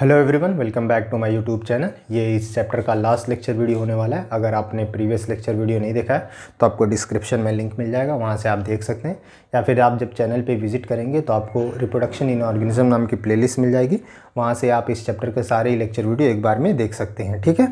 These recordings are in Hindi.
Hello everyone, welcome back to my YouTube channel. ये इस चैप्टर का लास्ट लेक्चर वीडियो होने वाला है। अगर आपने प्रीवियस लेक्चर वीडियो नहीं देखा है तो आपको डिस्क्रिप्शन में लिंक मिल जाएगा, वहाँ से आप देख सकते हैं। या फिर आप जब चैनल पे विजिट करेंगे तो आपको रिप्रोडक्शन इन ऑर्गेनिज्म नाम की प्लेलिस्ट मिल जाएगी, वहाँ से आप इस चैप्टर के सारे ही लेक्चर वीडियो एक बार में देख सकते हैं। ठीक है,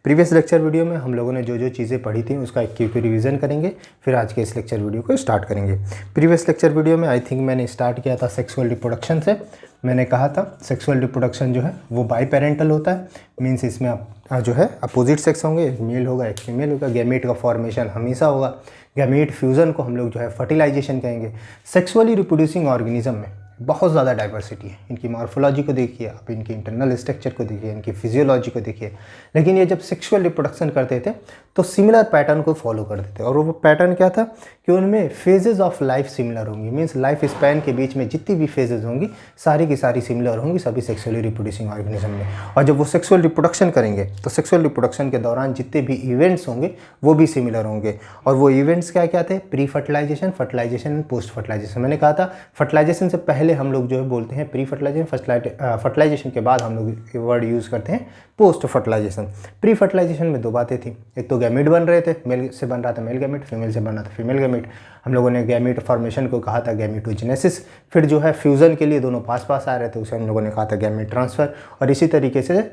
प्रीवियस लेक्चर वीडियो में हम लोगों ने जो जो चीज़ें पढ़ी थी उसका एक क्विक रिवीजन करेंगे, फिर आज के इस लेक्चर वीडियो को स्टार्ट करेंगे। प्रीवियस लेक्चर वीडियो में आई थिंक मैंने स्टार्ट किया था सेक्सुअल रिप्रोडक्शन से। मैंने कहा था सेक्सुअल रिप्रोडक्शन जो है वो बाई पेरेंटल होता है, मीन्स इसमें आप जो है अपोजिट सेक्स होंगे, एक मेल होगा एक फीमेल होगा। गैमेट का फॉर्मेशन हमेशा होगा। गैमेट फ्यूज़न को हम लोग जो है फर्टिलाइजेशन कहेंगे। सेक्सुअली रिप्रोड्यूसिंग ऑर्गेनिज्म में बहुत ज़्यादा डाइवर्सिटी है। इनकी मॉर्फोलॉजी को देखिए आप, इनकी इंटरनल स्ट्रक्चर को देखिए, इनकी फिजियोलॉजी को देखिए। लेकिन ये जब सेक्सुअल रिप्रोडक्शन करते थे तो सिमिलर पैटर्न को फॉलो करते थे, और वो पैटर्न क्या था कि उनमें फेजेस ऑफ लाइफ सिमिलर होंगी। मीन्स लाइफ स्पैन के बीच में जितनी भी फेजेस होंगी सारी की सारी सिमिलर होंगी सभी सेक्सुअली रिप्रोड्यूसिंग ऑर्गेनिज्म में। और जब वो सेक्सुअल रिप्रोडक्शन करेंगे तो सेक्सुअल रिप्रोडक्शन के दौरान जितने भी इवेंट्स होंगे वो भी सिमिलर होंगे। और वो इवेंट्स क्या क्या थे? Pre fertilisation, fertilisation and post fertilisation. मैंने कहा था फर्टिलाइजेशन से पहले हम लोग जो है बोलते हैं प्री फर्टिलाइजेशन, फर्टिलाइजेशन के बाद हम लोग वर्ड यूज़ करते हैं पोस्ट फर्टिलाइजेशन। प्री फर्टिलाइजेशन में दो बातें थी, एक तो गैमेट बन रहे थे, मेल से बन रहा था मेल गैमेट, फीमेल से बन रहा था फीमेल गैमेट। हम लोगों ने गैमेट फॉर्मेशन को कहा था गैमेटोजेनेसिस। फिर जो है फ्यूज़न के लिए दोनों पास पास आ रहे थे, उसे हम लोगों ने कहा था गैमेट ट्रांसफ़र। और इसी तरीके से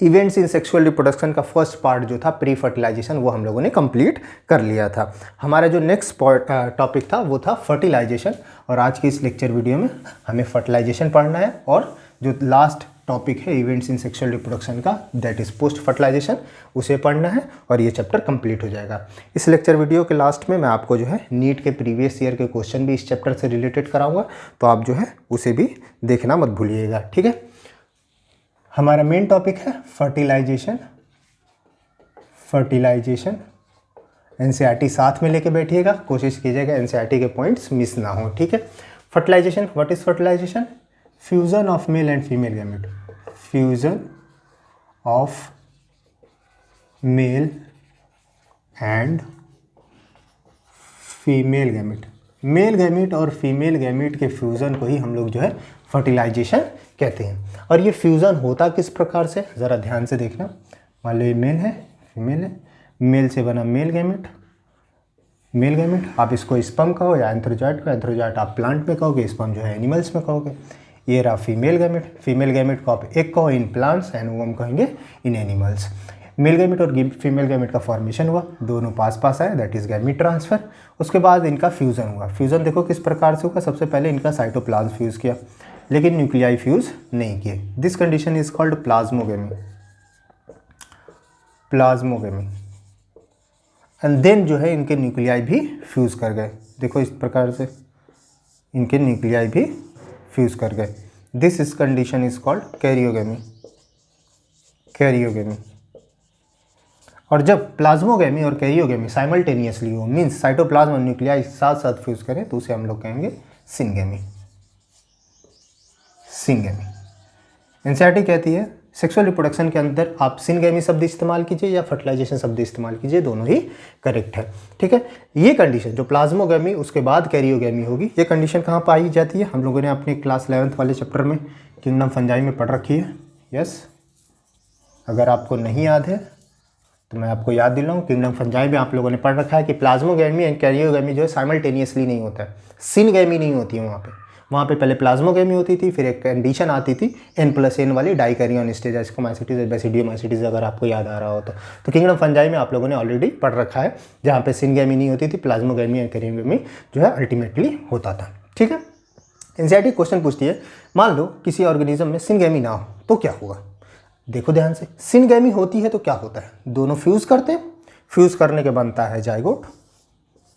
इवेंट्स इन सेक्सुअल रिप्रोडक्शन का फर्स्ट पार्ट जो था प्री फर्टिलाइजेशन वो हम लोगों ने कंप्लीट कर लिया था। हमारा जो नेक्स्ट टॉपिक था वो था फर्टिलाइजेशन, और आज की इस लेक्चर वीडियो में हमें फर्टिलाइजेशन पढ़ना है। और जो लास्ट टॉपिक है इवेंट्स इन सेक्सुअल रिप्रोडक्शन का, दैट इज़ पोस्ट फर्टिलाइजेशन, उसे पढ़ना है और ये चैप्टर कंप्लीट हो जाएगा। इस लेक्चर वीडियो के लास्ट में मैं आपको जो है नीट के प्रीवियस ईयर के क्वेश्चन भी इस चैप्टर से रिलेटेड कराऊंगा, तो आप जो है उसे भी देखना मत भूलिएगा। ठीक है, हमारा मेन टॉपिक है फर्टिलाइजेशन। फर्टिलाइजेशन एनसीईआरटी साथ में लेके बैठिएगा, कोशिश कीजिएगा एनसीईआरटी के पॉइंट्स मिस ना हो। ठीक है, fertilisation, what is fertilisation? Fusion of male and female gamete. Fusion of male and female gamete. Male gamete और फीमेल गैमेट के फ्यूज़न को ही हम लोग जो है फर्टिलाइजेशन कहते हैं। और ये फ्यूज़न होता किस प्रकार से, ज़रा ध्यान से देखना। मान लो ये मेल है, फीमेल है, मेल से बना मेल गैमेट, मेल गैमेट आप इसको स्पर्म कहो या एंथ्रोजॉइट को, एंथ्रोजॉइट आप प्लांट में कहोगे, स्पर्म जो है एनिमल्स में कहोगे। ये रहा फीमेल गैमेट, फीमेल गैमेट को आप एक कहो इन प्लांट्स एंड ओवम कहेंगे इन एनिमल्स। मेल गैमेट और फीमेल गैमेट का फॉर्मेशन हुआ, दोनों पास पास आए, दैट इज गैमेट ट्रांसफर। उसके बाद इनका फ्यूज़न हुआ। फ्यूज़न देखो किस प्रकार से होगा, सबसे पहले इनका साइटोप्लाज्म फ्यूज़ किया लेकिन न्यूक्लियाई फ्यूज़ नहीं किए। This condition is called plasmogamy. Plasmogamy and then जो है इनके न्यूक्लियाई भी फ्यूज़ कर गए। देखो इस प्रकार से इनके न्यूक्लियाई भी फ्यूज़ कर गए। This is condition is called karyogamy. Karyogamy. और जब प्लाज्मोगेमी और कैरियोगेमी साइमल्टेनियसली हो, मीन्स साइटोप्लाज्म और न्यूक्लियाई साथ साथ फ्यूज़ करें, तो उसे हम लोग कहेंगे सिनगेमी। सिनगेमी। एनसीईआरटी कहती है सेक्सुअल रिप्रोडक्शन के अंदर आप सिनगेमी शब्द इस्तेमाल कीजिए या फर्टिलाइजेशन शब्द इस्तेमाल कीजिए, दोनों ही करेक्ट है। ठीक है, ये कंडीशन जो प्लाज्मोगेमी उसके बाद कैरियोगेमी होगी, ये कंडीशन कहाँ पाई जाती है? हम लोगों ने अपने क्लास 11th वाले चैप्टर में किंगडम फंजाई में पढ़ रखी है। यस, अगर आपको नहीं याद है तो मैं आपको याद दिलाऊं, किंगडम फंजाई में आप लोगों ने पढ़ रखा है कि प्लाज्मोगेमी एंड कैरियोगेमी जो है साइमल्टेनियसली नहीं होता है, सिनगेमी नहीं होती है। वहाँ पे पहले प्लाज्मोगेमी होती थी, फिर एक कंडीशन आती थी N+N वाली डाइकैरियन स्टेज, इसको माइसिटीज बेसिडियोमाइसिटीज अगर आपको याद आ रहा हो तो किंगडम फंजाई में आप लोगों ने ऑलरेडी पढ़ रखा है, जहाँ पे सिनगेमी नहीं होती थी, प्लाज्मोगेमी एंड कैरियोगेमी जो है अल्टीमेटली होता था। ठीक है, एनसीईआरटी क्वेश्चन पूछती है मान लो किसी ऑर्गेनिज्म में सिनगेमी ना हो तो क्या होगा? देखो ध्यान से, सिनगेमी होती है तो क्या होता है? दोनों फ्यूज़ करते हैं, फ्यूज़ करने के बनता है जाइगोट।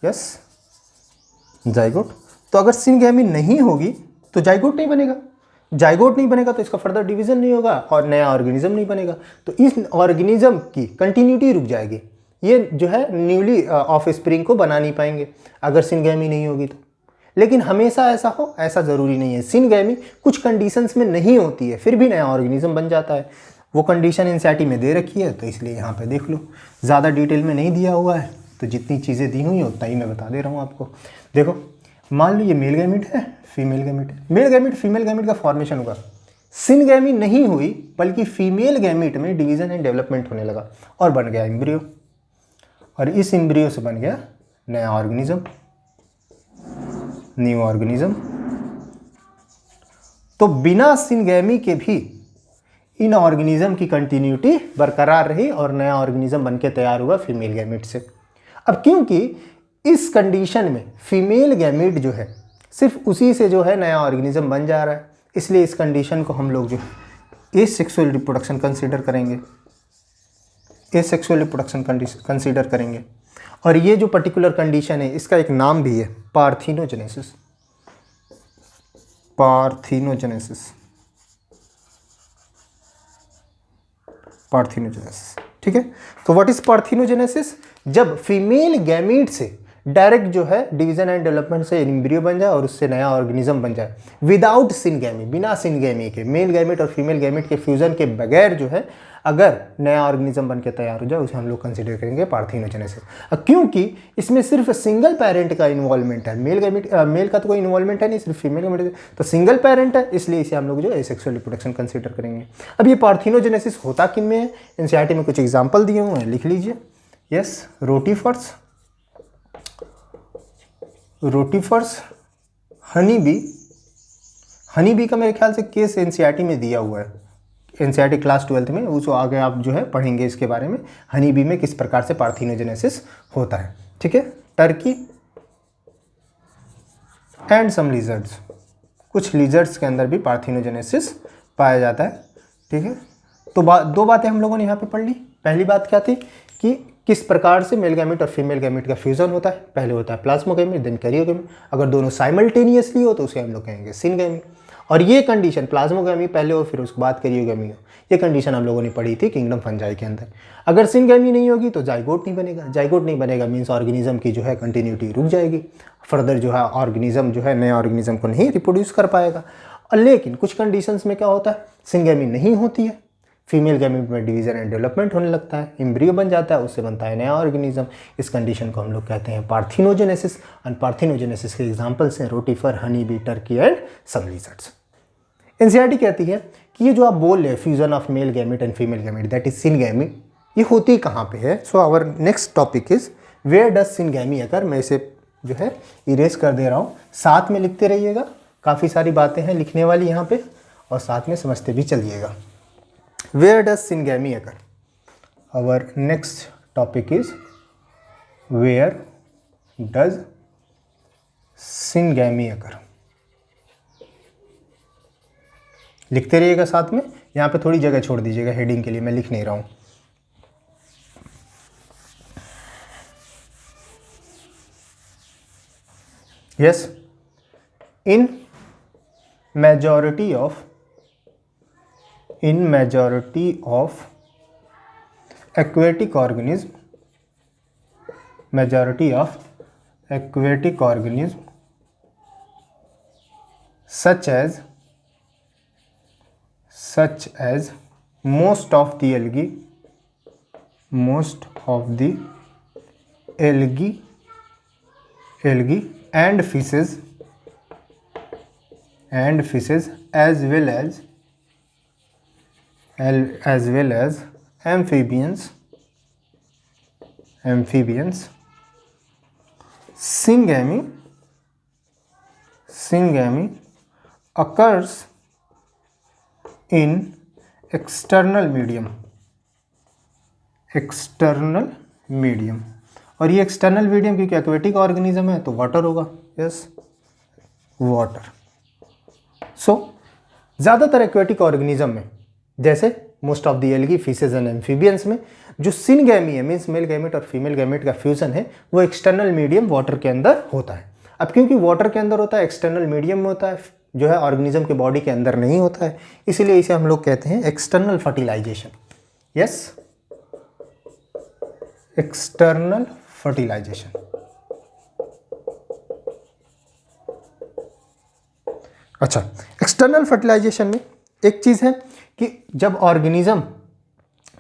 Yes, zygote. तो अगर सिनगेमी नहीं होगी तो जाइगोट नहीं बनेगा, जाइगोट नहीं बनेगा तो इसका फर्दर डिवीजन नहीं होगा और नया ऑर्गेनिज्म नहीं बनेगा, तो इस ऑर्गेनिज्म की कंटिन्यूटी रुक जाएगी। ये जो है न्यूली ऑफ स्प्रिंग को बना नहीं पाएंगे अगर सिनगेमी नहीं होगी तो। लेकिन हमेशा ऐसा हो ऐसा ज़रूरी नहीं है। सिनगेमी कुछ कंडीशंस में नहीं होती है फिर भी नया ऑर्गेनिज्म बन जाता है। वो कंडीशन एनसीईआरटी में दे रखी है तो इसलिए यहाँ पे देख लो, ज़्यादा डिटेल में नहीं दिया हुआ है, तो जितनी चीज़ें दी हुई हैं उतना ही मैं बता दे रहा हूँ आपको। देखो मान लो ये मेल गैमेट है, फीमेल गैमेट है। मेल गैमेट फीमेल गैमेट का फॉर्मेशन होगा, सिनगैमी नहीं हुई बल्कि फीमेल गैमीट में डिवीजन एंड डेवलपमेंट होने लगा और बन गया एम्ब्रियो, और इस एम्ब्रियो से बन गया नया ऑर्गेनिज्म, न्यू ऑर्गेनिज्म। तो बिना सिनगैमी के भी इन ऑर्गेनिज्म की कंटिन्यूटी बरकरार रही और नया ऑर्गेनिज्म बनके तैयार हुआ फीमेल गैमीट से। अब क्योंकि इस कंडीशन में फीमेल गैमीट जो है सिर्फ उसी से जो है नया ऑर्गेनिज्म बन जा रहा है, इसलिए इस कंडीशन को हम लोग जो है एसेक्सुअल रिप्रोडक्शन कंसीडर करेंगे, एसेक्सुअल रिप्रोडक्शन कंसीडर करेंगे। और ये जो पर्टिकुलर कंडीशन है इसका एक नाम भी है, पार्थिनोजेनेसिस, पार्थिनोजेनेसिस, पार्थिनोजेनेसिस। ठीक है, तो व्हाट इज पार्थिनोजेनेसिस? जब फीमेल गैमीट से डायरेक्ट जो है डिवीजन एंड डेवलपमेंट से एम्ब्रियो बन जाए और उससे नया ऑर्गेनिज्म बन जाए विदाउट सिनगैमी, बिना सिनगैमी के, मेल गैमेट और फीमेल गैमेट के फ्यूजन के बगैर जो है अगर नया ऑर्गेनिज्म बन के तैयार हो जाए उसे हम लोग कंसीडर करेंगे पार्थिनोजेनेसिस। क्योंकि इसमें सिर्फ सिंगल पेरेंट का इन्वॉल्वमेंट है, मेल का तो कोई इन्वॉल्वमेंट है नहीं, सिर्फ फीमेल गैमेट, तो सिंगल पेरेंट है, इसलिए इसे हम लोग जो एसेक्सुअल रिप्रोडक्शन कंसीडर करेंगे। अब ये पार्थिनोजेनेसिस होता किन में है? एनसीईआरटी में कुछ एग्जाम्पल दिए हुए हैं, लिख लीजिए। Yes, rotifers, rotifers, honey bee, honey bee का मेरे ख्याल से केस एनसीईआरटी में दिया हुआ है, एनसीईआरटी क्लास 12th में, उसको आगे आप जो है पढ़ेंगे इसके बारे में, हनी बी में किस प्रकार से पार्थिनोजेनेसिस होता है। ठीक है, टर्की एंड सम लिजर्ड्स, कुछ लिजर्ड्स के अंदर भी पार्थिनोजेनेसिस पाया जाता है। ठीक है, तो दो बातें हम लोगों ने यहाँ पे पढ़ ली। पहली बात क्या थी कि किस प्रकार से मेल गैमेट और फीमेल गैमेट का फ्यूजन होता है। पहले होता है प्लाज्मोगैमी, देन कैरियोगैमी। अगर दोनों साइमल्टेनियसली हो तो उसे हम लोग कहेंगे सिनगैमी। और ये कंडीशन प्लाज्मोगैमी पहले हो फिर उसके बाद कैरियोगैमी हो, ये कंडीशन हम लोगों ने पढ़ी थी किंगडम फंजाई के अंदर। अगर सिनगैमी नहीं होगी तो जाइगोट नहीं बनेगा, जाइगोट नहीं बनेगा मीन्स ऑर्गेनिज्म की जो है कंटिन्यूटी रुक जाएगी, फर्दर जो है ऑर्गेनिज्म जो है नए ऑर्गेनिज्म को नहीं रिप्रोड्यूस कर पाएगा। लेकिन कुछ कंडीशंस में क्या होता है, सिनगैमी नहीं होती है, फीमेल गैमेट में डिवीजन एंड डेवलपमेंट होने लगता है, एम्ब्रियो बन जाता है, उससे बनता है नया ऑर्गेनिज्म। इस कंडीशन को हम लोग कहते हैं पार्थिनोजेनेसिस। एंड पार्थिनोजेनेसिस के एग्जांपल्स हैं rotifer, honey bee, turkey and some lizards. NCERT कहती है कि ये जो आप बोल रहे हैं fusion of male gamete and female gamete that is syngamy, ये होती कहाँ पे है? So our next topic is where does syngamy occur. मैं इसे जो है इरेज कर दे रहा हूँ, साथ में लिखते रहिएगा, काफ़ी सारी बातें हैं लिखने वाली यहाँ पे और साथ में समझते भी चलिएगा। Where does syngamy occur? Our next topic is where does syngamy occur? लिखते रहिएगा साथ में, यहाँ पे थोड़ी जगह छोड़ दीजिएगा हेडिंग के लिए, मैं लिख नहीं रहा हूँ। Yes, in majority of aquatic organism, such as most of the algae and fishes as well as amphibians, syngamy occurs in external medium, और ये एक्सटर्नल मीडियम क्योंकि एक्वेटिक ऑर्गेनिज्म है तो वाटर होगा। Yes, water. सो ज़्यादातर एक्वेटिक ऑर्गेनिज्म में जैसे most of the algae, fishes and amphibians में जो सिनगैमी है मीन्स मेल गैमेट और फीमेल गैमेट का फ्यूजन है वो एक्सटर्नल मीडियम वाटर के अंदर होता है। अब क्योंकि वाटर के अंदर होता है, एक्सटर्नल मीडियम में होता है, जो है ऑर्गेनिज्म के बॉडी के अंदर नहीं होता है, इसीलिए इसे हम लोग कहते हैं external fertilisation. Yes, external fertilisation. अच्छा, एक्सटर्नल फर्टिलाइजेशन में एक चीज़ है कि जब ऑर्गेनिज्म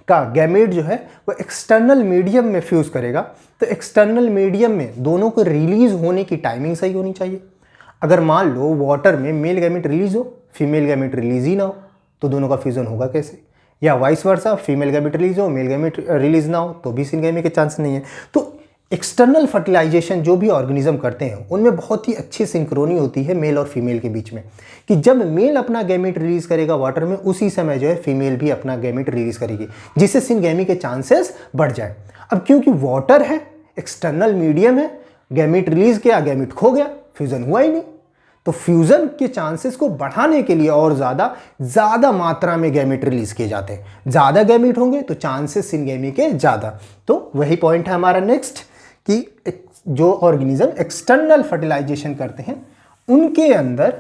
का गैमेट जो है वो एक्सटर्नल मीडियम में फ्यूज करेगा तो एक्सटर्नल मीडियम में दोनों को रिलीज होने की टाइमिंग सही होनी चाहिए। अगर मान लो वाटर में मेल गैमेट रिलीज हो, फीमेल गैमेट रिलीज ही ना हो, तो दोनों का फ्यूज़न होगा कैसे? या vice versa, female gamete release हो, मेल गैमेट रिलीज ना हो तो भी सिनगैमी के चांस नहीं है। तो एक्सटर्नल फर्टिलाइजेशन जो भी ऑर्गेनिज्म करते हैं उनमें बहुत ही अच्छी सिंक्रोनी होती है मेल और फीमेल के बीच में, कि जब मेल अपना गैमेट रिलीज करेगा वाटर में, उसी समय जो है फीमेल भी अपना गैमेट रिलीज करेगी, जिससे सिनगैमी के चांसेस बढ़ जाए। अब क्योंकि वाटर है, एक्सटर्नल मीडियम है, गैमेट रिलीज किया, गैमेट खो गया, फ्यूजन हुआ ही नहीं। तो फ्यूजन के चांसेस को बढ़ाने के लिए और ज़्यादा मात्रा में गैमेट रिलीज किए जाते हैं। ज़्यादा गैमेट होंगे तो चांसेस सिनगैमी के ज़्यादा। तो वही पॉइंट है हमारा नेक्स्ट, कि जो ऑर्गेनिज्म एक्सटर्नल फर्टिलाइजेशन करते हैं उनके अंदर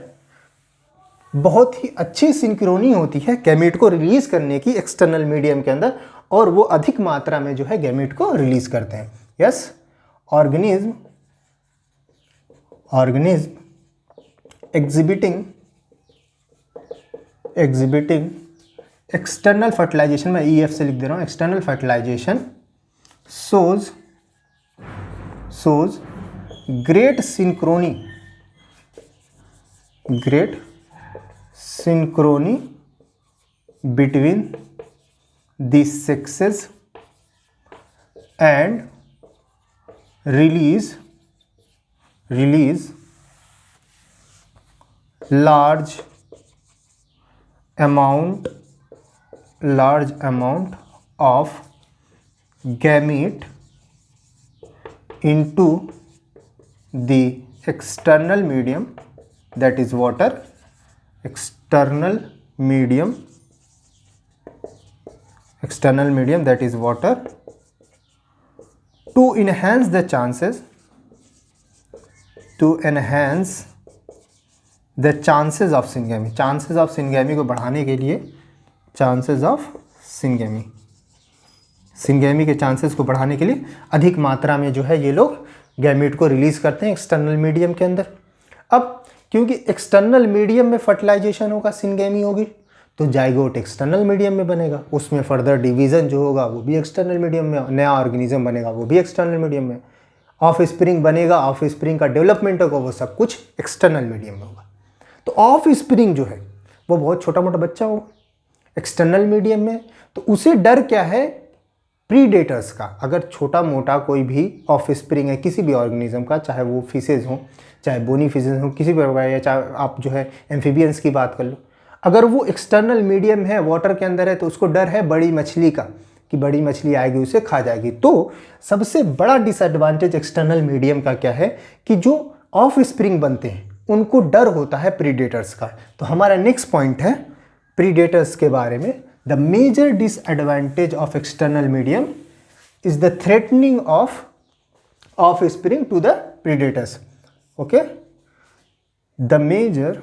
बहुत ही अच्छी सिंक्रोनी होती है गैमेट को रिलीज करने की एक्सटर्नल मीडियम के अंदर, और वो अधिक मात्रा में जो है गैमेट को रिलीज करते हैं। Yes, organism exhibiting external fertilisation, मैं EF से लिख दे रहा हूं, external fertilisation shows great synchrony between the sexes and release large amount of gamete into the external medium, that is water, external medium that is water, to enhance the chances of syngamy, chances of syngamy को बढ़ाने के लिए, chances of सिनगैमी के चांसेस को बढ़ाने के लिए अधिक मात्रा में जो है ये लोग गैमेट को रिलीज करते हैं एक्सटर्नल मीडियम के अंदर। अब क्योंकि एक्सटर्नल मीडियम में फर्टिलाइजेशन होगा, सिनगैमी होगी, तो जाइगोट एक्सटर्नल मीडियम में बनेगा, उसमें फर्दर डिवीजन जो होगा वो भी एक्सटर्नल मीडियम में, नया ऑर्गेनिज्म बनेगा वो भी एक्सटर्नल मीडियम में, ऑफ स्प्रिंग बनेगा, ऑफ स्प्रिंग का डेवलपमेंट होगा, वो सब कुछ एक्सटर्नल मीडियम में होगा। तो ऑफ स्प्रिंग जो है वो बहुत छोटा मोटा बच्चा होगा एक्सटर्नल मीडियम में, तो उसे डर क्या है? प्रीडेटर्स का। अगर छोटा मोटा कोई भी ऑफ स्प्रिंग है किसी भी ऑर्गेनिज्म का, चाहे वो फिशेज हों, चाहे बोनी फिशेज हों, किसी भी प्रकार, या चाहे आप जो है एम्फीबियंस की बात कर लो, अगर वो एक्सटर्नल मीडियम है, वाटर के अंदर है, तो उसको डर है बड़ी मछली का, कि बड़ी मछली आएगी उसे खा जाएगी। तो सबसे बड़ा डिसएडवांटेज एक्सटर्नल मीडियम का क्या है, कि जो ऑफ स्प्रिंग बनते हैं उनको डर होता है प्रीडेटर्स का। तो हमारा नेक्स्ट पॉइंट है प्रीडेटर्स के बारे में। The major disadvantage of external medium is the threatening of offspring to the predators. Okay, the major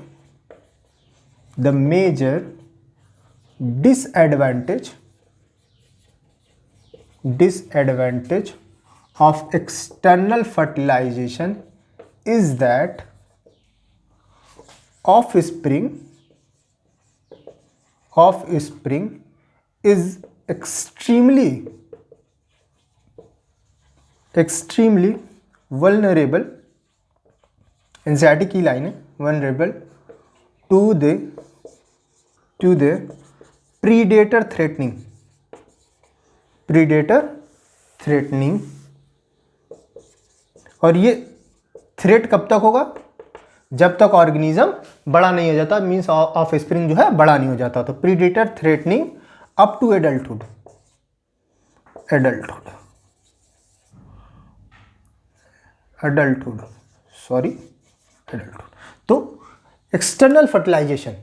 disadvantage of external fertilization is that offspring is extremely vulnerable, anxiety की लाइन है, vulnerable to the predator threatening। और ये थ्रेट कब तक होगा? जब तक ऑर्गेनिज्म बड़ा नहीं हो जाता, मीन्स ऑफ स्प्रिंग जो है बड़ा नहीं हो जाता। तो predator threatening up to adulthood. तो एक्सटर्नल फर्टिलाइजेशन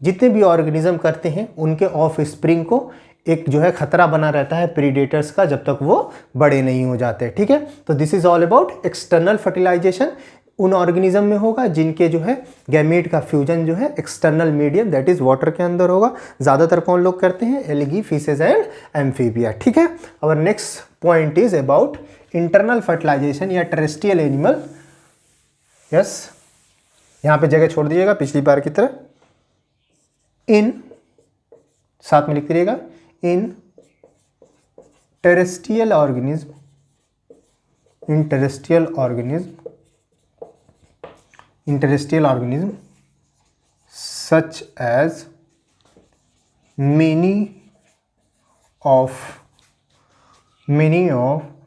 जितने भी ऑर्गेनिज्म करते हैं उनके ऑफ स्प्रिंग को एक जो है खतरा बना रहता है प्रीडेटर्स का, जब तक वो बड़े नहीं हो जाते। ठीक है, तो this is all about external fertilisation. उन ऑर्गेनिज्म में होगा जिनके जो है गैमेट का फ्यूजन जो है external medium that is water के अंदर होगा। ज़्यादातर कौन लोग करते हैं? Algae, fishes and amphibia. ठीक है, और next point is about internal fertilisation या टेरेस्ट्रियल एनिमल। यस, यहाँ पे जगह छोड़ दीजिएगा पिछली बार की तरह। इन साथ में लिख दीजिएगा, in terrestrial organism such as many of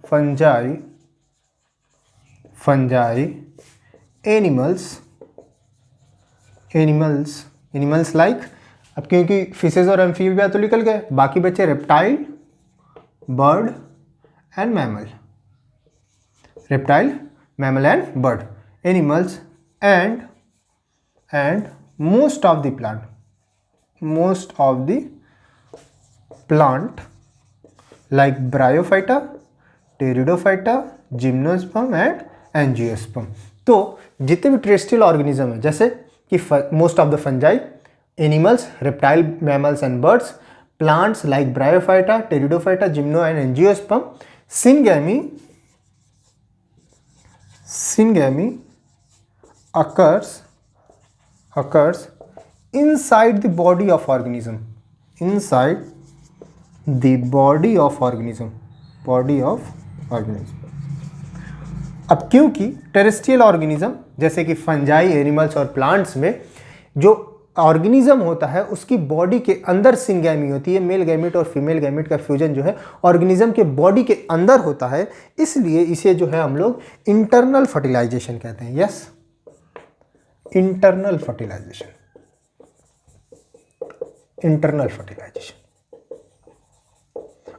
fungi animals like, अब क्योंकि फिशेज और एम्फीबिया तो निकल गए, बाकी बचे reptile, bird and mammal, reptile, mammal and bird animals and most of the plant like bryophyta, pteridophyta, gymnosperm and angiosperm। तो जितने भी टेरेस्ट्रियल ऑर्गेनिज्म है, जैसे कि most of the fungi, animals, reptile, mammals and birds, plants like bryophyta, pteridophyta, gymno and angiosperm, syngamy occurs inside the body of organism, अब क्योंकि टेरेस्ट्रियल ऑर्गेनिज्म जैसे कि फंजाई, एनिमल्स और प्लांट्स में जो ऑर्गेनिज्म होता है उसकी बॉडी के अंदर सिंगैमी होती है, मेल गैमेट और फीमेल गैमेट का फ्यूजन जो है ऑर्गेनिज्म के बॉडी के अंदर होता है, इसलिए इसे जो है हम लोग इंटरनल फर्टिलाइजेशन कहते हैं। Yes, internal fertilisation.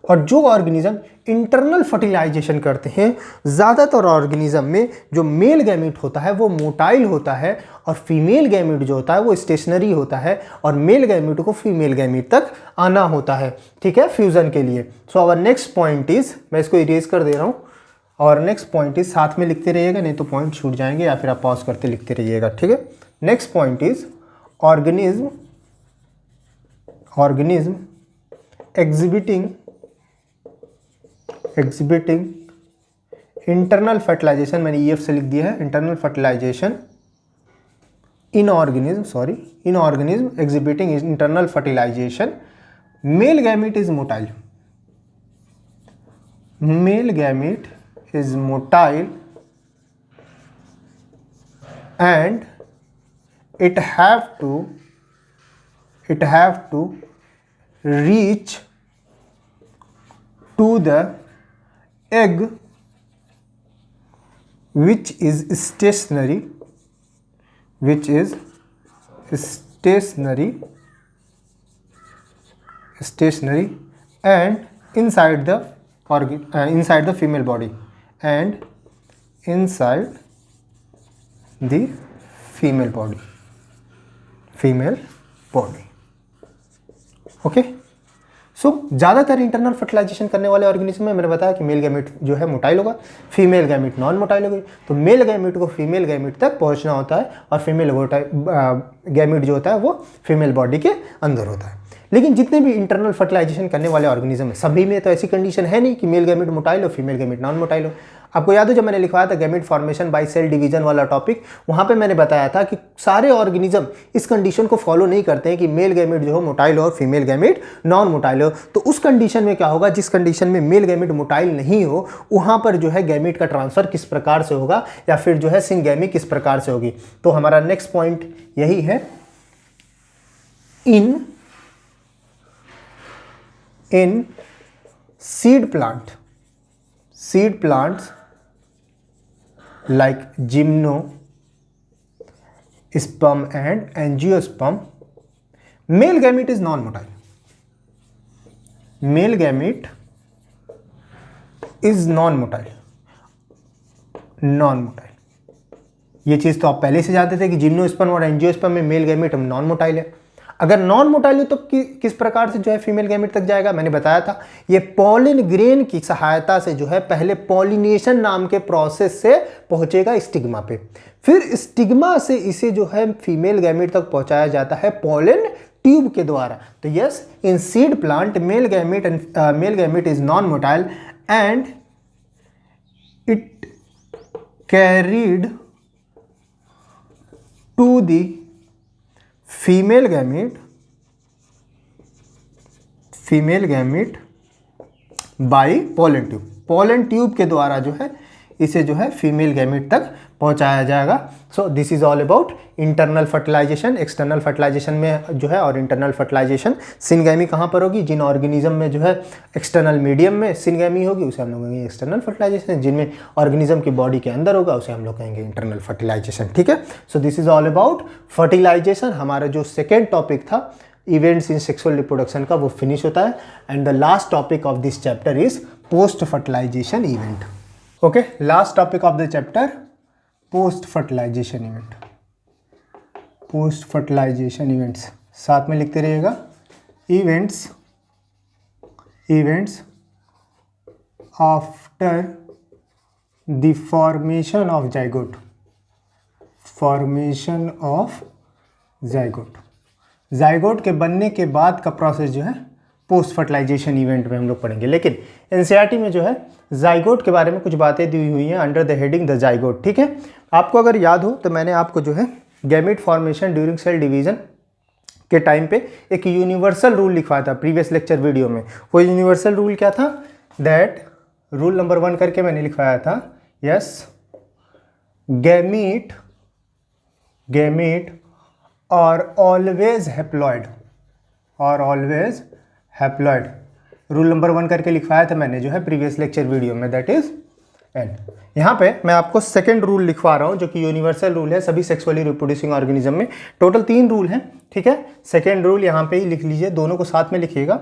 और जो ऑर्गेनिज्म इंटरनल फर्टिलाइजेशन करते हैं, ज़्यादातर ऑर्गेनिज्म में जो मेल गैमेट होता है वो मोटाइल होता है और फीमेल गैमेट जो होता है वो स्टेशनरी होता है, और मेल गैमेट को फीमेल गैमेट तक आना होता है, ठीक है, फ्यूजन के लिए। So our next point is, मैं इसको इरेज कर दे रहा हूँ, और नेक्स्ट पॉइंट इज, साथ में लिखते रहिएगा नहीं तो पॉइंट छूट जाएंगे, या फिर आप पॉज करते लिखते रहिएगा, ठीक है। Next point is organism exhibiting internal fertilization, मैंने EF से लिख दिया है, internal fertilization in organism exhibiting internal fertilization, male gamete is motile, and it have to reach to the egg which is stationary and inside the female body, female body। Okay, so ज़्यादातर इंटरनल फर्टिलाइजेशन करने वाले ऑर्गेनिज्म में मैंने बताया कि मेल गैमेट जो है मोटाइल होगा, फीमेल गैमेट नॉन मोटाइल होगी। तो मेल गैमेट को फीमेल गैमेट तक पहुंचना होता है और फीमेल गैमेट जो होता है वो फीमेल बॉडी के अंदर होता है। लेकिन जितने भी इंटरनल फर्टिलाइजेशन करने वाले ऑर्गेनिज्म है, सभी में तो ऐसी कंडीशन है नहीं कि मेल गैमेट मोटाइल हो, फीमेल गैमेट नॉन मोटाइल हो। आपको याद हो जब मैंने लिखवाया था gamete formation by cell division वाला टॉपिक, वहां पे मैंने बताया था कि सारे ऑर्गेनिज्म इस कंडीशन को फॉलो नहीं करते हैं कि मेल गैमेट जो हो मोटाइल हो और फीमेल गैमेट नॉन मोटाइल हो। तो उस कंडीशन में क्या होगा, जिस कंडीशन में मेल गैमेट मोटाइल नहीं हो वहां पर जो है गैमेट का ट्रांसफर किस प्रकार से होगा, या फिर जो है सिंगैमी किस प्रकार से होगी। तो हमारा नेक्स्ट पॉइंट यही है, in seed plants like gymnosperm and angiosperm, male gamete is non-motile, ये चीज तो आप पहले से जानते थे कि जिम्नोस्पर्म और एंजियोस्पर्म में मेल गैमेट नॉन मोटाइल है। अगर नॉन मोटाइल हो तो किस प्रकार से जो है फीमेल गैमेट तक जाएगा, मैंने बताया था ये पॉलिन ग्रेन की सहायता से जो है पहले पॉलिनेशन नाम के प्रोसेस से पहुंचेगा स्टिग्मा पे, फिर स्टिग्मा से इसे जो है फीमेल गैमेट तक पहुंचाया जाता है पॉलिन ट्यूब के द्वारा। तो yes, in seed plant male gamete is non motile and it carried to the female gamete by pollen tube के द्वारा जो है इसे जो है फीमेल गैमीट तक पहुंचाया जाएगा। So this is all about internal fertilization. External fertilisation में जो है और इंटरनल फर्टिलाइजेशन, सिनगैमी कहाँ पर होगी, जिन ऑर्गेनिज्म में जो है एक्सटर्नल मीडियम में सिनगैमी होगी उसे हम लोग कहेंगे एक्सटर्नल फर्टिलाइजेशन, जिनमें ऑर्गेनिज्म की बॉडी के अंदर होगा उसे हम लोग कहेंगे इंटरनल फर्टिलाइजेशन। ठीक है, so this is all about fertilization. हमारा जो सेकेंड टॉपिक था इवेंट्स इन सेक्सुअल रिप्रोडक्शन का वो फिनिश होता है। And the last topic of this chapter is post fertilization event. Okay, last topic of the chapter post fertilization event. Post fertilization events साथ में लिखते रहिएगा। Events after the formation of zygote. Formation of zygote, zygote के बनने के बाद का प्रोसेस जो है पोस्ट फर्टिलाइजेशन इवेंट में हम लोग पढ़ेंगे। लेकिन एनसीईआरटी में जो है जाइगोट के बारे में कुछ बातें दी हुई हैं under the heading the zygote. ठीक है, आपको अगर याद हो तो मैंने आपको जो है gamete formation during cell division के टाइम पे एक यूनिवर्सल रूल लिखवाया था प्रीवियस लेक्चर वीडियो में। वो यूनिवर्सल रूल क्या था, दैट रूल नंबर 1 करके मैंने लिखवाया था, यस, गैमीट और ऑलवेज हैप्लॉइड, और ऑलवेज हैप्लॉइड। रूल नंबर 1 करके लिखवाया था मैंने जो है प्रीवियस लेक्चर वीडियो में, दैट इज एन। यहाँ पे मैं आपको सेकेंड रूल लिखवा रहा हूँ जो कि यूनिवर्सल रूल है सभी सेक्सुअली रिप्रोड्यूसिंग ऑर्गेनिज्म में। टोटल 3 रूल हैं। ठीक है, सेकेंड रूल यहाँ पे ही लिख लीजिए, दोनों को साथ में लिखिएगा।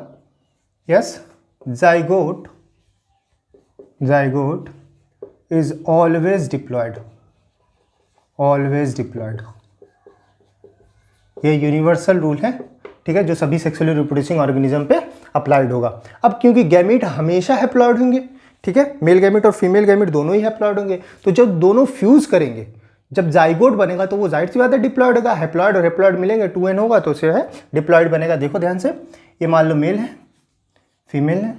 Yes, zygote is always diploid, always diploid. ये यूनिवर्सल रूल है, ठीक है, जो सभी सेक्सुअली रिप्रोड्यूसिंग ऑर्गेनिज्म पे अप्लाइड होगा। अब क्योंकि गैमीट हमेशा हैप्लॉइड होंगे, ठीक है, मेल गैमीट और फीमेल गैमीट दोनों ही हैप्लॉइड होंगे, तो जब दोनों फ्यूज करेंगे, जब जाइगोट बनेगा तो वो जाहिर सी बात है डिप्लॉइड होगा। हैप्लॉइड और हैप्लॉइड मिलेंगे, 2n होगा तो उसे है डिप्लॉइड बनेगा। देखो ध्यान से, ये मान लो मेल है, फीमेल है,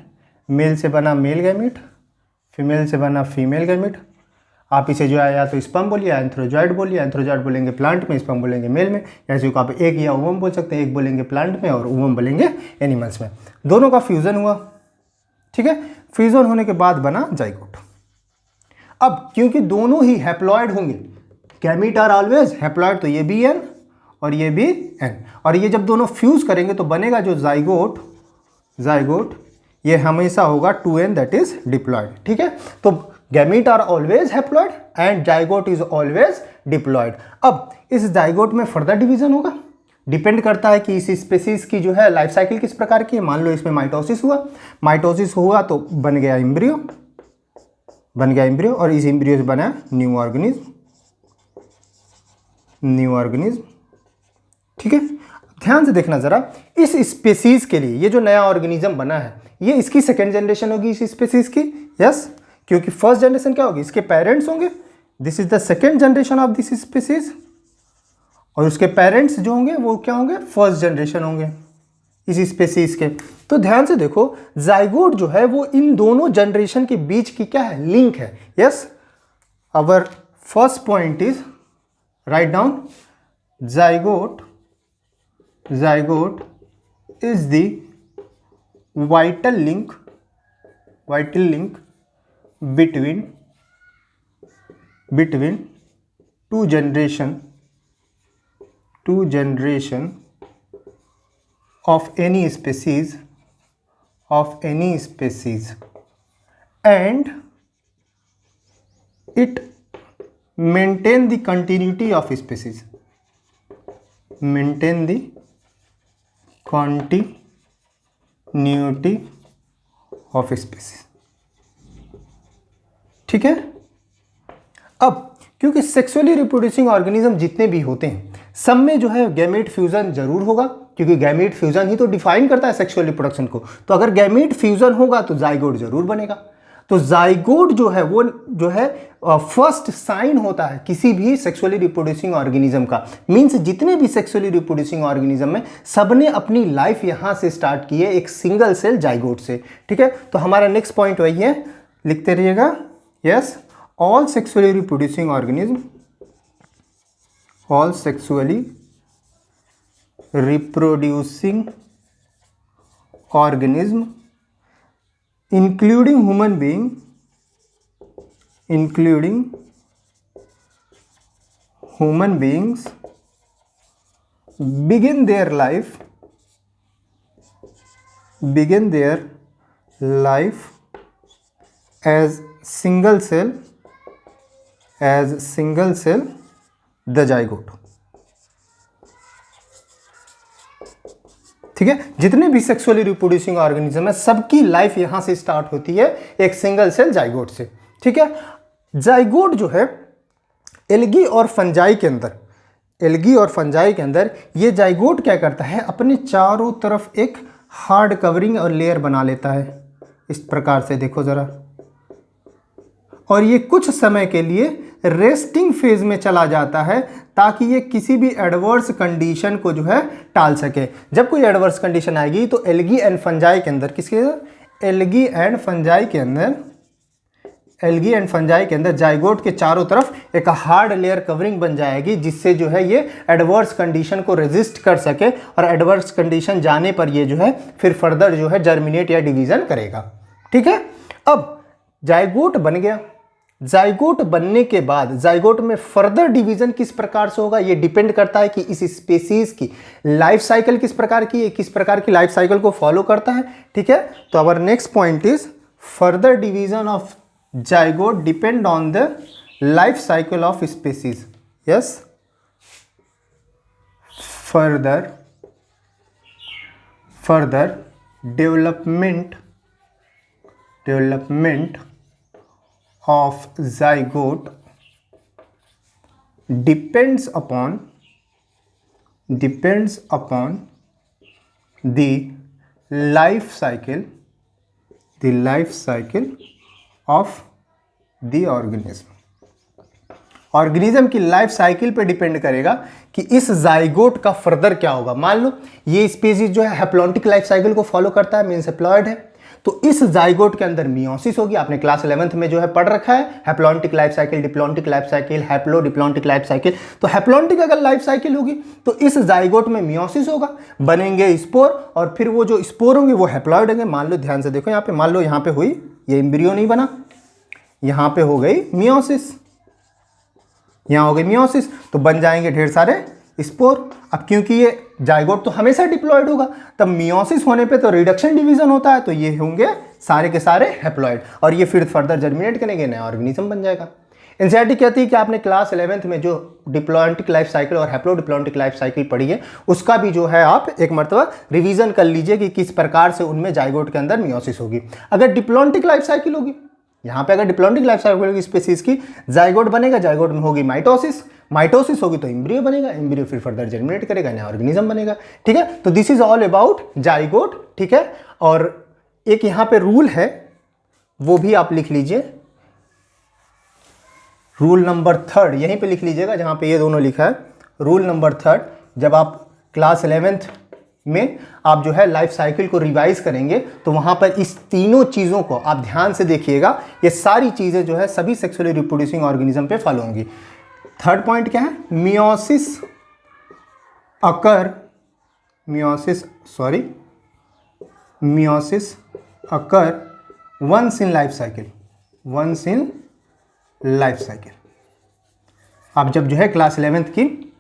मेल से बना मेल गैमीट, फीमेल से बना फीमेल गैमीट। आप इसे जो है या तो स्पर्म बोलिए या एंथ्रोजॉइड बोलिए, एंथ्रोजॉइड बोलेंगे प्लांट में, स्पर्म बोलेंगे मेल में। ऐसे को आप एक या ओवम बोल सकते हैं, एक बोलेंगे प्लांट में और ओवम बोलेंगे एनिमल्स में। दोनों का फ्यूजन हुआ, ठीक है, फ्यूजन होने के बाद बना जाइगोट। अब क्योंकि दोनों ही हैप्लॉइड होंगे, गैमीट आर ऑलवेज हैप्लॉइड, तो ये भी एन और ये भी एन, और ये जब दोनों फ्यूज करेंगे तो बनेगा जो जाइगोट ये हमेशा होगा 2n, दैट इज डिप्लॉइड। ठीक है, तो gamete are always haploid and zygote is always diploid. अब इस जाइगोट में फर्दर डिवीजन होगा, डिपेंड करता है कि इस स्पेसीज की जो है लाइफ साइकिल किस प्रकार की है। मान लो इसमें माइटोसिस हुआ तो बन गया एम्ब्रियो, और इस एम्ब्रियो से बना न्यू ऑर्गेनिज्म। ठीक है, ध्यान से देखना जरा, इस स्पेसीज के लिए ये जो नया ऑर्गेनिज्म बना है ये इसकी सेकेंड जनरेशन होगी इस स्पेसीज की। यस, क्योंकि फर्स्ट जनरेशन क्या होगी, इसके पेरेंट्स होंगे, this is the second generation of this species, और उसके पेरेंट्स जो होंगे वो क्या होंगे, फर्स्ट जनरेशन होंगे इस स्पेसीज के। तो ध्यान से देखो, जाइगोट जो है वो इन दोनों जनरेशन के बीच की क्या है, लिंक है। Yes, our first point is write down, zygote is the vital link between two generation of any species and it maintain the continuity of species, continuity of species। ठीक है, अब क्योंकि सेक्सुअली रिप्रोड्यूसिंग ऑर्गेनिज्म जितने भी होते हैं सब में जो है गैमेट फ्यूजन जरूर होगा, क्योंकि गैमेट फ्यूजन ही तो डिफाइन करता है सेक्सुअल रिप्रोडक्शन को। तो अगर गैमेट फ्यूजन होगा तो जाइगोट जरूर बनेगा। तो जाइगोट जो है वो जो है फर्स्ट साइन होता है किसी भी सेक्सुअली रिप्रोड्यूसिंग ऑर्गेनिज्म का। मींस जितने भी सेक्सुअली रिप्रोड्यूसिंग ऑर्गेनिज्म में सबने अपनी लाइफ यहां से स्टार्ट की है, एक सिंगल सेल जाइगोट से। ठीक है, तो हमारा नेक्स्ट पॉइंट वही है, लिखते रहिएगा। Yes, all sexually reproducing organism, all sexually reproducing organism including human being including human beings begin their life as single cell the zygote। ठीक है, जितने भी सेक्सुअली रिप्रोड्यूसिंग ऑर्गेनिज्म है सबकी लाइफ यहां से स्टार्ट होती है एक सिंगल सेल जाइगोट से। ठीक है, जाइगोट जो है एल्गी और फंजाई के अंदर ये जाइगोट क्या करता है, अपने चारों तरफ एक हार्ड कवरिंग और लेयर बना लेता है इस प्रकार से, देखो जरा, और ये कुछ समय के लिए रेस्टिंग फेज में चला जाता है ताकि ये किसी भी एडवर्स कंडीशन को जो है टाल सके। जब कोई एडवर्स कंडीशन आएगी तो एल्गी एंड फंजाई के अंदर जाइगोट के चारों तरफ एक हार्ड लेयर कवरिंग बन जाएगी, जिससे जो है ये एडवर्स कंडीशन को रेजिस्ट कर सके, और एडवर्स कंडीशन जाने पर ये जो है फिर फर्दर जो है जर्मिनेट या डिवीजन करेगा। ठीक है, अब जाइगोट बन गया। जाइगोट बनने के बाद जाइगोट में फर्दर डिवीजन किस प्रकार से होगा, ये डिपेंड करता है कि इस स्पीसीज की लाइफ साइकिल किस प्रकार की है, किस प्रकार की लाइफ साइकिल को फॉलो करता है। ठीक है, तो our next point is further division of zygote depend on the life cycle of species. Yes, further development of zygote depends upon the life cycle of the organism। Organism की लाइफ साइकिल पे डिपेंड करेगा कि इस जाइगोट का फर्दर क्या होगा। मान लो ये स्पीसीज जो है हैप्लॉन्टिक लाइफ साइकिल को फॉलो करता है, मींस हैप्लॉइड है, तो इस जाइगोट के अंदर मियोसिस होगी। आपने क्लास 11th में जो है पढ़ रखा है haplontic life cycle, diplontic life cycle, haplodiplontic life cycle. तो हैप्लॉन्टिक अगर लाइफ साइकिल होगी तो इस जाइगोट में मियोसिस होगा, बनेंगे स्पोर, और फिर वो जो स्पोर होंगे वो हैप्लॉइड होंगे। मान लो, ध्यान से देखो यहाँ पे, मान लो यहाँ पे हुई, ये एम्ब्रियो नहीं बना, यहाँ पे हो गई मियोसिस, यहाँ हो गई मियोसिस, तो बन जाएंगे ढेर सारे स्पोर। अब क्योंकि ये जाइगोट तो हमेशा डिप्लॉयड होगा, तब मियोसिस होने पे तो रिडक्शन डिवीजन होता है, तो ये होंगे सारे के सारे हैप्लॉइड, और ये फिर फर्दर जर्मिनेट करेंगे, नया ऑर्गेनिज्म बन जाएगा। एनसीईआरटी कहती है कि आपने क्लास 11th में जो डिप्लॉन्टिक लाइफ साइकिल और हैप्लोडिप्लॉन्टिक लाइफ साइकिल पढ़ी है उसका भी जो है आप एक मरतबा रिवीजन कर लीजिए कि किस प्रकार से उनमें जाइगोट के अंदर मियोसिस होगी। अगर डिप्लॉन्टिक लाइफ साइकिल होगी, यहाँ पे अगर डिप्लॉन्टिक लाइफ साइकिल होगी स्पीसीज की, जाइगोट बनेगा, जाइगोट में होगी माइटोसिस होगी तो एम्ब्रियो बनेगा, एम्ब्रियो फिर फर्दर जर्मिनेट करेगा, नया ऑर्गेनिज्म बनेगा। ठीक है, तो this is all about zygote. ठीक है, और एक यहाँ पे रूल है वो भी आप लिख लीजिए, रूल नंबर 3 यहीं पे लिख लीजिएगा जहाँ पे ये दोनों लिखा है। रूल नंबर 3, जब आप क्लास 11th में आप जो है लाइफ साइकिल को रिवाइज करेंगे तो वहां पर इस तीनों चीज़ों को आप ध्यान से देखिएगा, ये सारी चीज़ें जो है सभी सेक्सुअली रिप्रोड्यूसिंग ऑर्गेनिज्म पे फॉलो होंगी। 3rd पॉइंट क्या है, meiosis occur once in life cycle. आप जब जो है क्लास 11th की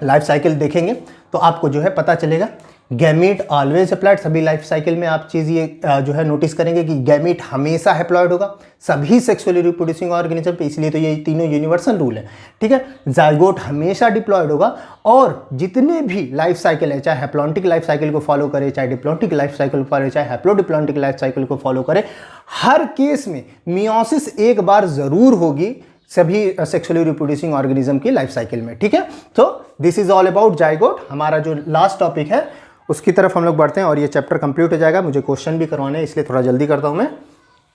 लाइफ साइकिल देखेंगे तो आपको जो है पता चलेगा गैमीट ऑलवेज हैप्लॉइड। सभी लाइफ साइकिल में आप चीज़ ये जो है नोटिस करेंगे कि गैमीट हमेशा हैप्लॉइड होगा सभी सेक्सुअली रिप्रोड्यूसिंग ऑर्गेनिज्म पे, इसलिए तो ये तीनों यूनिवर्सल रूल है। ठीक है, जाइगोट हमेशा डिप्लॉयड होगा, और जितने भी लाइफ साइकिल है, चाहे हैप्लॉन्टिक लाइफ साइकिल को फॉलो करे, चाहे डिप्लॉन्टिक लाइफ साइकिल को फॉलो, चाहे हैप्लोडिप्लॉन्टिक लाइफ साइकिल को फॉलो करे, हर केस में मियोसिस एक बार जरूर होगी सभी सेक्सुअली रिप्रोड्यूसिंग ऑर्गेनिज्म की लाइफ साइकिल में। ठीक है, तो this is all about zygote. हमारा जो लास्ट टॉपिक है उसकी तरफ हम लोग बढ़ते हैं और ये चैप्टर कंप्लीट हो जाएगा। मुझे क्वेश्चन भी करवाने हैं इसलिए थोड़ा जल्दी करता हूं मैं।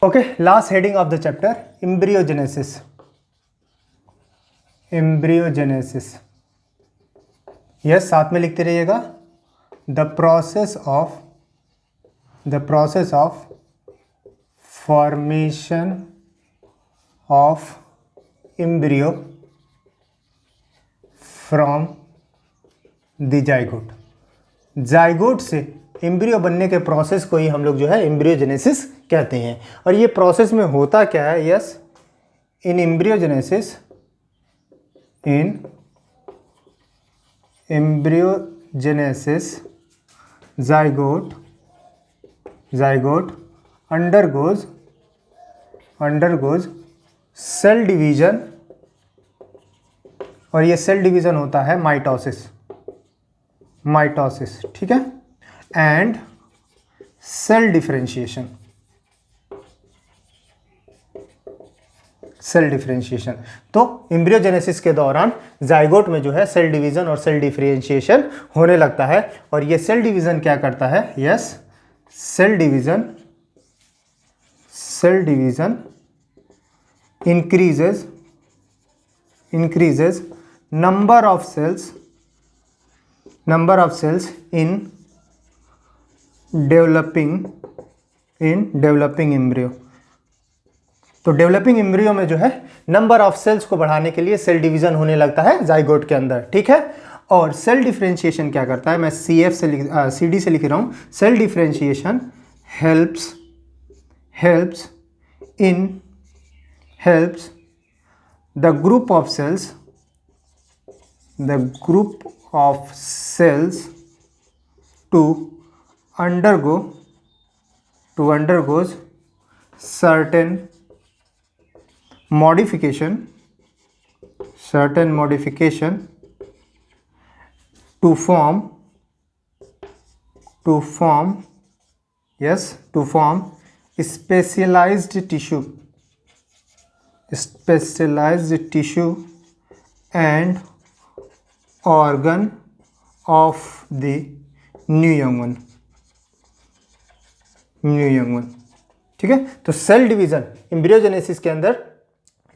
Okay, last heading of the chapter, embryogenesis. Yes, साथ में लिखते रहिएगा, the process of formation of embryo from the zygote. Zygote से एम्ब्रियो बनने के प्रोसेस को ही हम लोग जो है एम्ब्रियोजेनेसिस कहते हैं। और ये प्रोसेस में होता क्या है, yes, in embryogenesis, zygote undergoes cell division, और ये सेल डिवीजन होता है माइटोसिस, ठीक है, एंड सेल डिफरेंशिएशन, तो एम्ब्रियोजेनेसिस के दौरान जाइगोट में जो है सेल डिवीजन और सेल डिफरेंशिएशन होने लगता है। और ये सेल डिवीजन क्या करता है? Yes, cell division increases number of cells in developing embryo। तो डेवलपिंग एम्ब्रियो में जो है नंबर ऑफ सेल्स को बढ़ाने के लिए सेल डिवीजन होने लगता है जाइगोट के अंदर, ठीक है। और सेल डिफरेंशिएशन क्या करता है? मैं CD से लिख रहा हूं। Cell differentiation helps the group of cells to undergoes certain modification to form specialized tissue and organ of the new young one, ठीक है। तो सेल डिवीजन एम्ब्रियोजेनेसिस के अंदर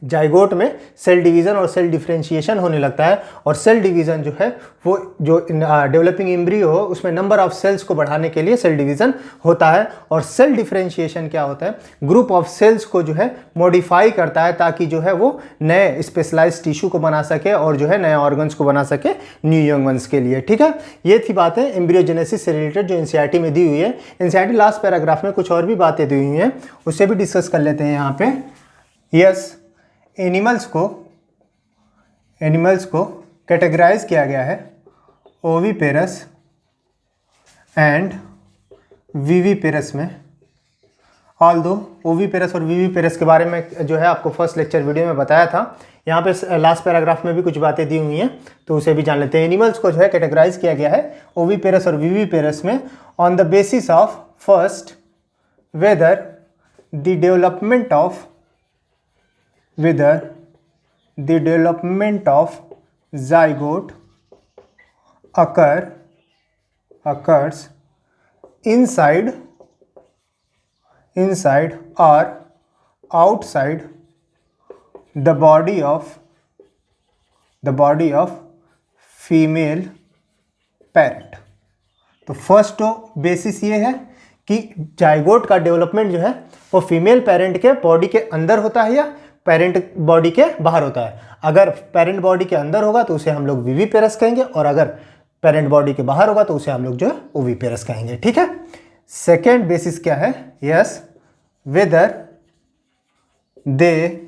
जाइगोट में सेल डिवीजन और सेल डिफरेंशिएशन होने लगता है। और सेल डिवीजन जो है वो जो डेवलपिंग एम्ब्रियो हो उसमें नंबर ऑफ सेल्स को बढ़ाने के लिए सेल डिवीजन होता है। और सेल डिफरेंशिएशन क्या होता है? ग्रुप ऑफ सेल्स को जो है मॉडिफाई करता है ताकि जो है वो नए स्पेशलाइज्ड टिश्यू को बना सके और जो है नए ऑर्गन्स को बना सके न्यू यंग वंस के लिए, ठीक है। ये थी बातें एम्ब्रियोजेनेसिस से रिलेटेड जो एनसीईआरटी में दी हुई है। एनसीईआरटी लास्ट पैराग्राफ में कुछ और भी बातें दी हुई हैं, उससे भी डिस्कस कर लेते हैं यहाँ पे। यस, एनिमल्स को कैटेगराइज किया गया है ओविपेरस एंड विविपेरस में। ऑल्दो ओविपेरस और विविपेरस के बारे में जो है आपको फर्स्ट लेक्चर वीडियो में बताया था। यहाँ पे लास्ट पैराग्राफ में भी कुछ बातें दी हुई हैं तो उसे भी जान लेते हैं। एनिमल्स को जो है कैटेगराइज किया गया है ओविपेरस और विविपेरस में on the basis of first whether the development of zygote occurs inside or outside the body of female parent। तो फर्स्ट बेसिस ये है कि जाइगोट का डेवलपमेंट जो है वो फीमेल पेरेंट के बॉडी के अंदर होता है या पेरेंट बॉडी के बाहर होता है। अगर पेरेंट बॉडी के अंदर होगा तो उसे हम लोग विविपेरस कहेंगे, और अगर पेरेंट बॉडी के बाहर होगा तो उसे हम लोग जो है ओविपेरस कहेंगे, ठीक है। सेकेंड बेसिस क्या है? Yes, whether they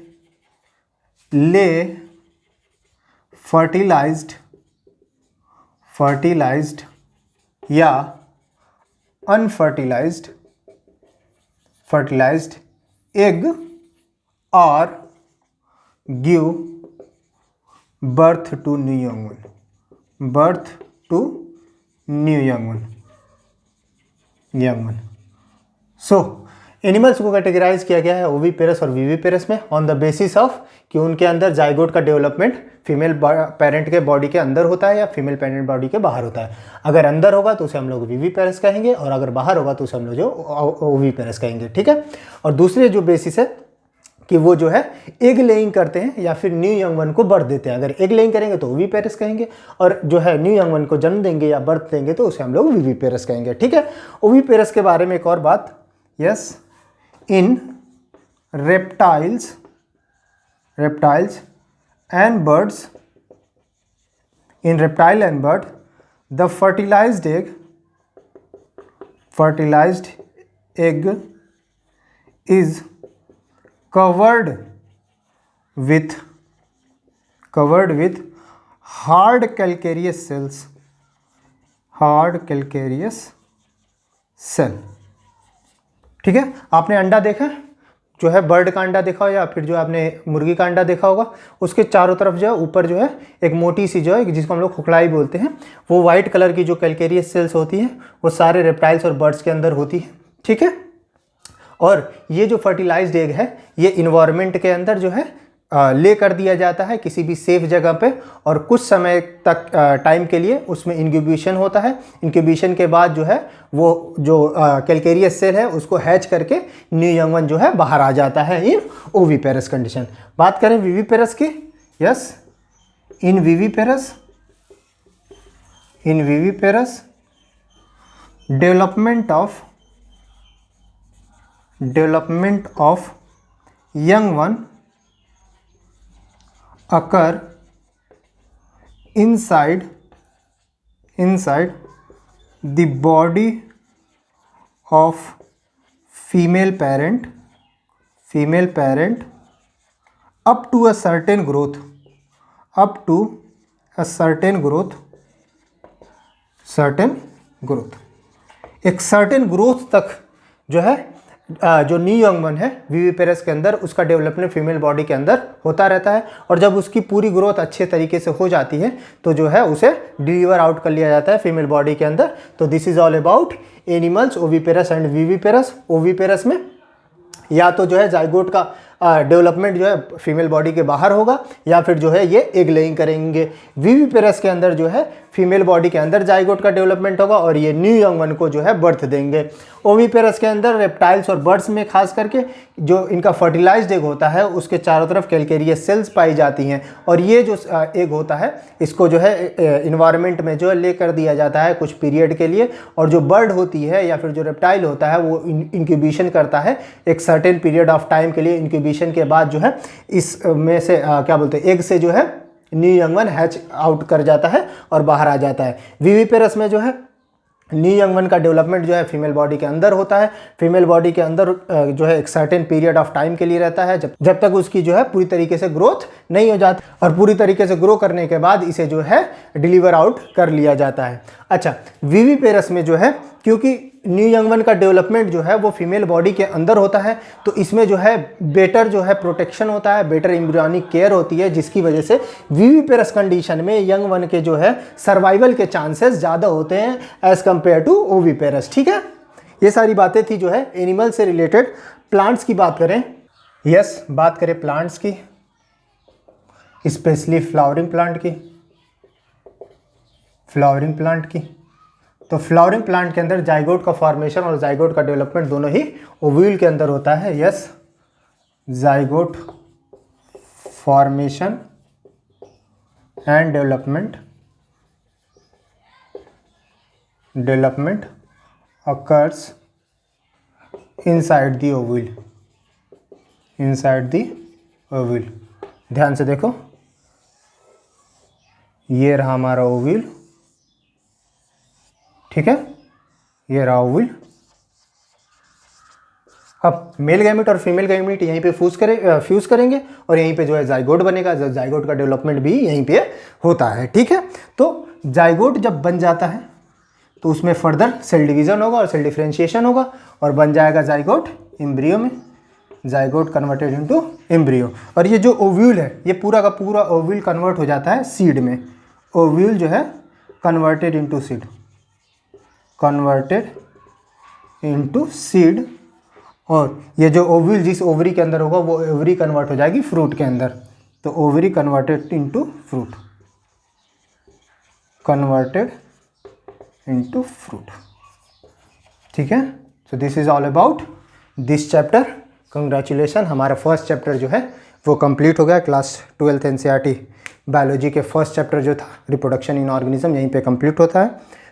lay fertilized या अनफर्टिलाइज्ड एग और give birth to new young one. So animals को कैटेगराइज किया गया है ओविपेरस और विविपेरस में ऑन द बेसिस ऑफ कि उनके अंदर जाइगोट का डेवलपमेंट फीमेल पेरेंट के बॉडी के अंदर होता है या फीमेल पेरेंट बॉडी के बाहर होता है। अगर अंदर होगा तो उसे हम लोग विविपेरस कहेंगे, और अगर बाहर होगा तो उसे हम लोग जो ओविपेरस कहेंगे, ठीक है। और दूसरे जो बेसिस है कि वो जो है एग लेइंग करते हैं या फिर न्यू यंग वन को बर्थ देते हैं। अगर एग लेइंग करेंगे तो ओविपेरस कहेंगे, और जो है न्यू यंग वन को जन्म देंगे या बर्थ देंगे तो उसे हम लोग विविपेरस कहेंगे, ठीक है। ओविपेरस के बारे में एक और बात, yes, in reptiles and birds, in reptile and bird the fertilized egg is covered with covered with hard calcareous cells, hard calcareous cell। ठीक है, आपने अंडा देखा जो है, बर्ड का अंडा देखा हो या फिर जो आपने मुर्गी का अंडा देखा होगा, उसके चारों तरफ जो है ऊपर जो है एक मोटी सी जो है जिसको हम लोग खोखलाई बोलते हैं, वो वाइट कलर की जो कैल्केरियस सेल्स होती हैं वो सारे रेप्टाइल्स और बर्ड्स के अंदर होती है। ठीक है, और ये जो फर्टिलाइज्ड एग है ये इन्वायरमेंट के अंदर जो है ले कर दिया जाता है किसी भी सेफ जगह पे, और कुछ समय तक टाइम के लिए उसमें इंक्यूबेशन होता है। इंक्यूबेशन के बाद जो है वो जो कैल्केरियस सेल है उसको हैच करके न्यू यंग वन जो है बाहर आ जाता है इन ओविपेरस कंडीशन। बात करें विविपेरस की, yes, in viviparous development of young one occur inside the body of female parent up to a certain growth, एक सर्टेन ग्रोथ तक जो है जो न्यू यंग वन है विविपेरस के अंदर उसका डेवलपमेंट फीमेल बॉडी के अंदर होता रहता है, और जब उसकी पूरी ग्रोथ अच्छे तरीके से हो जाती है तो जो है उसे डिलीवर आउट कर लिया जाता है फीमेल बॉडी के अंदर। तो this is all about animals, oviparous and viviparous. Oviparous में या तो जो है जाइगोट का डेवलपमेंट जो है फीमेल बॉडी के बाहर होगा या फिर जो है ये एग लेइंग करेंगे। विविपेरस के अंदर जो है फीमेल बॉडी के अंदर जाइगोट का डेवलपमेंट होगा और ये न्यू यंग वन को जो है बर्थ देंगे। ओविपेरस के अंदर रेप्टाइल्स और बर्ड्स में खास करके जो इनका फर्टिलाइज्ड एग होता है उसके चारों तरफ कैल्केरियस सेल्स पाई जाती हैं, और ये जो एग होता है इसको जो है इन्वायरमेंट में जो है ले कर दिया जाता है कुछ पीरियड के लिए, और जो बर्ड होती है या फिर जो रेप्टाइल होता है वो इंक्यूबेशन करता है एक सर्टेन पीरियड ऑफ टाइम के लिए। इंक्यूबेशन के बाद जो है इसमें से क्या बोलते हैं एग से जो है new young one hatch out कर जाता है और बाहर आ जाता है। विविपेरस में जो है न्यू यंग वन का डेवलपमेंट जो है फीमेल बॉडी के अंदर होता है। फीमेल बॉडी के अंदर जो है एक सर्टेन पीरियड ऑफ टाइम के लिए रहता है जब तक उसकी जो है पूरी तरीके से ग्रोथ नहीं हो जाती, और पूरी तरीके से ग्रो करने के बाद इसे जो है डिलीवर आउट कर लिया जाता है। अच्छा, विविपेरस में जो है क्योंकि न्यू यंग वन का डेवलपमेंट जो है वो फीमेल बॉडी के अंदर होता है तो इसमें जो है बेटर जो है प्रोटेक्शन होता है, बेटर एम्ब्रियोनिक केयर होती है, जिसकी वजह से विविपेरस कंडीशन में यंग वन के जो है सर्वाइवल के चांसेस ज़्यादा होते हैं एज कम्पेयर टू ओविपेरस। ठीक है, ये सारी बातें थी जो है एनिमल से रिलेटेड। प्लांट्स की बात करें, यस, बात करें प्लांट्स की, स्पेशली फ्लावरिंग प्लांट की। तो फ्लावरिंग प्लांट के अंदर जाइगोट का फॉर्मेशन और जाइगोट का डेवलपमेंट दोनों ही ओव्यूल के अंदर होता है। Yes, zygote formation and development occurs inside the ovule। ध्यान से देखो, ये रहा हमारा ओव्यूल, ठीक है, ये रहा ओव्यूल। अब मेल गैमेट और फीमेल गैमेट यहीं पे फ्यूज करेंगे और यहीं पे जो है जाइगोट बनेगा। जाइगोट का डेवलपमेंट भी यहीं पे होता है। ठीक है, तो जाइगोट जब बन जाता है तो उसमें फर्दर सेल डिवीजन होगा और सेल डिफरेंशिएशन होगा और बन जाएगा जाइगोट एम्ब्रियो में, जाइगोट कन्वर्टेड इनटू एम्ब्रियो। और ये जो ओव्यूल है ये पूरा का पूरा ओव्यूल कन्वर्ट हो जाता है सीड में। ओव्यूल जो है कन्वर्टेड इनटू सीड, और ये जो ओव्यूल जिस ओवरी के अंदर होगा वो ओवरी कन्वर्ट हो जाएगी फ्रूट के अंदर। तो ओवरी कन्वर्टेड इनटू फ्रूट, ठीक है। So this is all about this chapter. Congratulation, हमारा फर्स्ट चैप्टर जो है वो कंप्लीट हो गया। क्लास 12th एनसीईआरटी बायोलॉजी के फर्स्ट चैप्टर जो था रिप्रोडक्शन इन ऑर्गेनिज्म यहीं पे कंप्लीट होता है।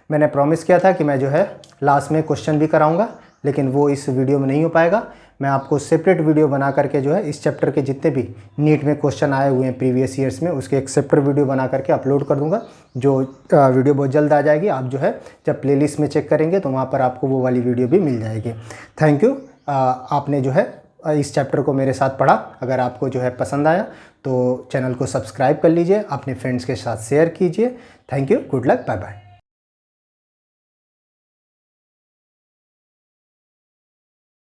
मैंने प्रॉमिस किया था कि मैं जो है लास्ट में क्वेश्चन भी कराऊंगा, लेकिन वो इस वीडियो में नहीं हो पाएगा। मैं आपको सेपरेट वीडियो बना करके जो है इस चैप्टर के जितने भी नीट में क्वेश्चन आए हुए हैं प्रीवियस ईयर्स में उसके एक सेपरेट वीडियो बना करके अपलोड कर दूंगा, जो वीडियो बहुत जल्द आ जाएगी। आप जो है जब प्लेलिस्ट में चेक करेंगे तो वहाँ पर आपको वो वाली वीडियो भी मिल जाएगी। Thank you. आपने जो है इस चैप्टर को मेरे साथ पढ़ा। अगर आपको जो है पसंद आया तो चैनल को सब्सक्राइब कर लीजिए, अपने फ्रेंड्स के साथ शेयर कीजिए। Thank you, good luck, bye bye.